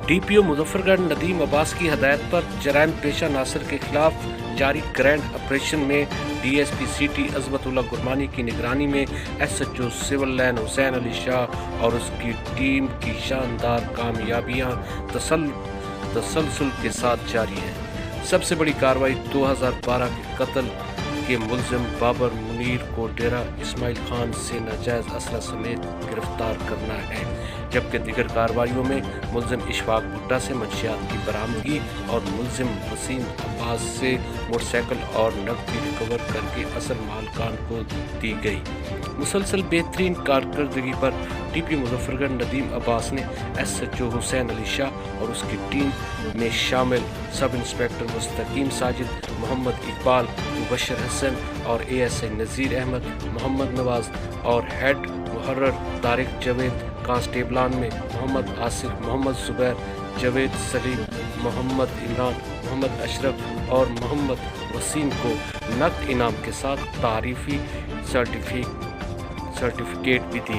DPO Muzaffargarh Nadeem Abbas की हदायत पर जराइम पेशा नासिर के खिलाफ जारी ग्रैंड ऑपरेशन में DSP सिटी अजमतुल्लाह गुरमानी की निगरानी में SHO civil line Hussain Ali Shah और उसकी टीम की शानदार कामयाबियां तसलसल के साथ जारी है। सबसे बड़ी कार्रवाई 2012 के कत्ल के मुलजिम बाबर मुनीर को डेरा इस्माइल खान से नाजायज असला समेत गिरफ्तार करना है, जबकि दीगर कार्रवाइयों में मुलजिम इशफाक भुट्टा से मंशियात की बरामदगी और मुलजिम वसीम अब्बास से मोटरसाइकिल और नकदी रिकवर करके असल मालकान को दी गई। मुसलसल बेहतरीन कारकर्दगी पर DPO मुजफ्फरगढ़ नदीम अब्बास ने SHO हुसैन अली शाह और उसकी टीम में शामिल सब इंस्पेक्टर मुस्तकीम साजिद, मोहम्मद इकबाल, मुबशर हसन और ASI नज़ीर अहमद, मोहम्मद नवाज और हेड मुहर्रर तारिक जवेद, कांस्टेबलान में मोहम्मद आसिफ, मोहम्मद जुबैर, जवेद सलीम, मोहम्मद इमरान, मोहम्मद अशरफ और मोहम्मद वसीम को नकद इनाम के साथ तारीफी सर्टिफिकेट भी दी।